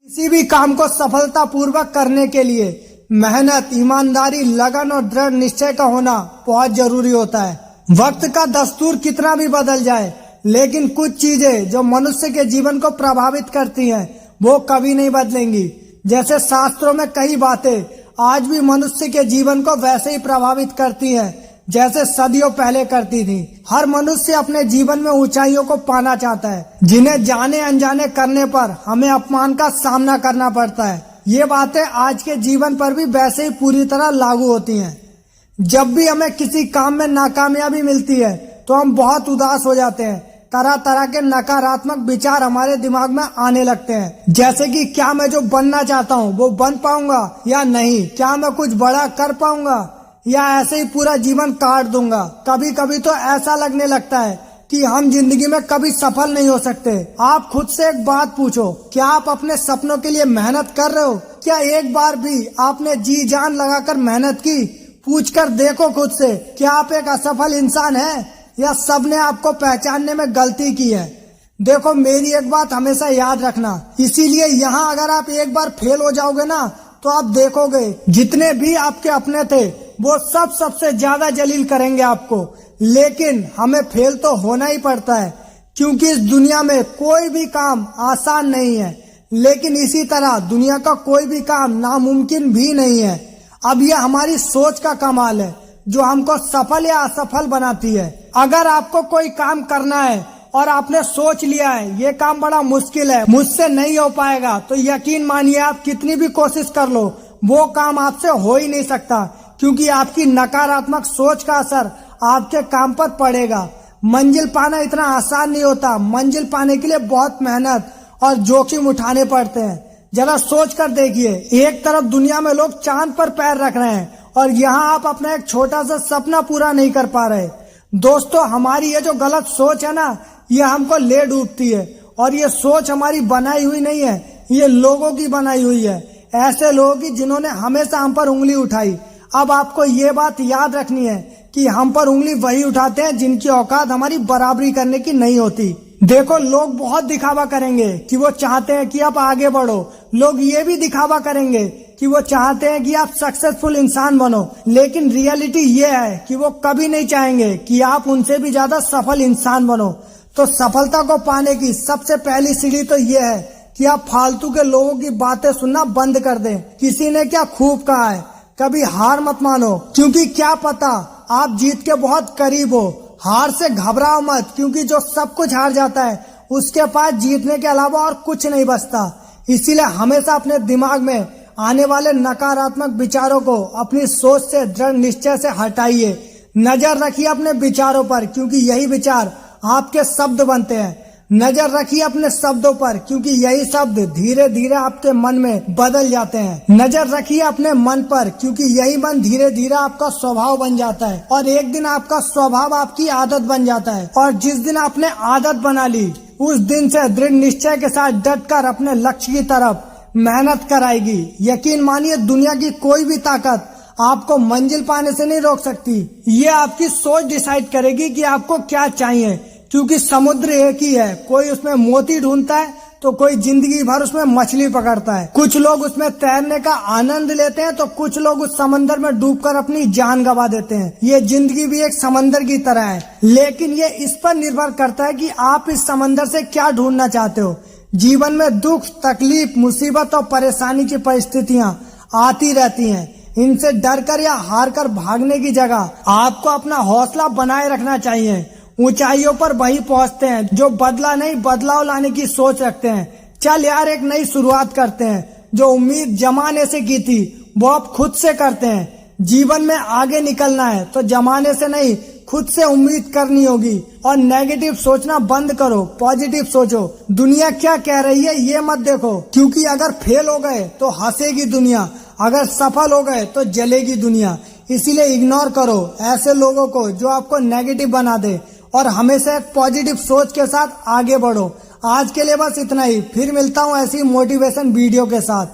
किसी भी काम को सफलतापूर्वक करने के लिए मेहनत, ईमानदारी, लगन और दृढ़ निश्चय का होना बहुत जरूरी होता है। वक्त का दस्तूर कितना भी बदल जाए, लेकिन कुछ चीजें जो मनुष्य के जीवन को प्रभावित करती हैं, वो कभी नहीं बदलेंगी। जैसे शास्त्रों में कई बातें आज भी मनुष्य के जीवन को वैसे ही प्रभावित करती हैं जैसे सदियों पहले करती थी। हर मनुष्य अपने जीवन में ऊंचाइयों को पाना चाहता है, जिन्हें जाने अनजाने करने पर हमें अपमान का सामना करना पड़ता है। ये बातें आज के जीवन पर भी वैसे ही पूरी तरह लागू होती हैं। जब भी हमें किसी काम में नाकामयाबी मिलती है तो हम बहुत उदास हो जाते हैं। तरह तरह के नकारात्मक विचार हमारे दिमाग में आने लगते हैं, जैसे कि क्या मैं जो बनना चाहता हूँ वो बन पाऊंगा या नहीं, क्या मैं कुछ बड़ा कर पाऊंगा या ऐसे ही पूरा जीवन काट दूंगा। कभी कभी तो ऐसा लगने लगता है कि हम जिंदगी में कभी सफल नहीं हो सकते। आप खुद से एक बात पूछो, क्या आप अपने सपनों के लिए मेहनत कर रहे हो? क्या एक बार भी आपने जी जान लगाकर मेहनत की? पूछ कर देखो खुद से, क्या आप एक असफल इंसान हैं या सबने आपको पहचानने में गलती की है? देखो, मेरी एक बात हमेशा याद रखना, इसीलिए यहाँ अगर आप एक बार फेल हो जाओगे ना, तो आप देखोगे जितने भी आपके अपने थे वो सब सबसे ज्यादा जलील करेंगे आपको। लेकिन हमें फेल तो होना ही पड़ता है, क्योंकि इस दुनिया में कोई भी काम आसान नहीं है, लेकिन इसी तरह दुनिया का कोई भी काम नामुमकिन भी नहीं है। अब यह हमारी सोच का कमाल है जो हमको सफल या असफल बनाती है। अगर आपको कोई काम करना है और आपने सोच लिया है ये काम बड़ा मुश्किल है, मुझसे नहीं हो पाएगा, तो यकीन मानिए आप कितनी भी कोशिश कर लो वो काम आपसे हो ही नहीं सकता, क्योंकि आपकी नकारात्मक सोच का असर आपके काम पर पड़ेगा। मंजिल पाना इतना आसान नहीं होता। मंजिल पाने के लिए बहुत मेहनत और जोखिम उठाने पड़ते हैं। जरा सोच कर देखिए, एक तरफ दुनिया में लोग चांद पर पैर रख रहे हैं और यहाँ आप अपना एक छोटा सा सपना पूरा नहीं कर पा रहे। दोस्तों, हमारी ये जो गलत सोच है ना, ये हमको ले डूबती है। और ये सोच हमारी बनाई हुई नहीं है, ये लोगों की बनाई हुई है, ऐसे लोगों की जिन्होंने हमेशा हम पर उंगली उठाई। अब आपको ये बात याद रखनी है कि हम पर उंगली वही उठाते हैं जिनकी औकात हमारी बराबरी करने की नहीं होती। देखो, लोग बहुत दिखावा करेंगे कि वो चाहते हैं कि आप आगे बढ़ो। लोग ये भी दिखावा करेंगे कि वो चाहते हैं कि आप सक्सेसफुल इंसान बनो, लेकिन रियलिटी ये है कि वो कभी नहीं चाहेंगे कि आप उनसे भी ज्यादा सफल इंसान बनो। तो सफलता को पाने की सबसे पहली सीढ़ी तो ये है कि आप फालतू के लोगों की बातें सुनना बंद कर दें। किसी ने क्या खूब कहा है, कभी हार मत मानो, क्योंकि क्या पता आप जीत के बहुत करीब हो। हार से घबराओ मत, क्योंकि जो सब कुछ हार जाता है उसके पास जीतने के अलावा और कुछ नहीं बचता। इसीलिए हमेशा अपने दिमाग में आने वाले नकारात्मक विचारों को अपनी सोच से, दृढ़ निश्चय से हटाइए। नजर रखिए अपने विचारों पर, क्योंकि यही विचार आपके शब्द बनते हैं। नजर रखिए अपने शब्दों पर, क्योंकि यही शब्द धीरे धीरे आपके मन में बदल जाते हैं। नजर रखिए अपने मन पर, क्योंकि यही मन धीरे धीरे आपका स्वभाव बन जाता है और एक दिन आपका स्वभाव आपकी आदत बन जाता है। और जिस दिन आपने आदत बना ली, उस दिन से दृढ़ निश्चय के साथ डटकर अपने लक्ष्य की तरफ मेहनत कराएगी। यकीन मानिए, दुनिया की कोई भी ताकत आपको मंजिल पाने से नहीं रोक सकती। ये आपकी सोच डिसाइड करेगी कि आपको क्या चाहिए, क्योंकि समुद्र एक ही है। कोई उसमें मोती ढूंढता है तो कोई जिंदगी भर उसमें मछली पकड़ता है। कुछ लोग उसमें तैरने का आनंद लेते हैं तो कुछ लोग उस समंदर में डूबकर अपनी जान गंवा देते हैं। ये जिंदगी भी एक समंदर की तरह है, लेकिन ये इस पर निर्भर करता है कि आप इस समंदर से क्या ढूंढना चाहते हो। जीवन में दुख, तकलीफ, मुसीबत और परेशानी की परिस्थितियां आती रहती हैं। इनसे डरकर या हारकर भागने की जगह आपको अपना हौसला बनाए रखना चाहिए। ऊंचाइयों पर वही पहुंचते हैं जो बदला नहीं, बदलाव लाने की सोच रखते हैं। चल यार, एक नई शुरुआत करते हैं। जो उम्मीद जमाने से की थी वो अब खुद से करते हैं। जीवन में आगे निकलना है तो जमाने से नहीं, खुद से उम्मीद करनी होगी। और नेगेटिव सोचना बंद करो, पॉजिटिव सोचो। दुनिया क्या कह रही है ये मत देखो, क्योंकि अगर फेल हो गए तो हंसेगी दुनिया, अगर सफल हो गए तो जलेगी दुनिया। इसीलिए इग्नोर करो ऐसे लोगों को जो आपको नेगेटिव बना दे और हमेशा एक पॉजिटिव सोच के साथ आगे बढ़ो। आज के लिए बस इतना ही, फिर मिलता हूँ ऐसी मोटिवेशन वीडियो के साथ।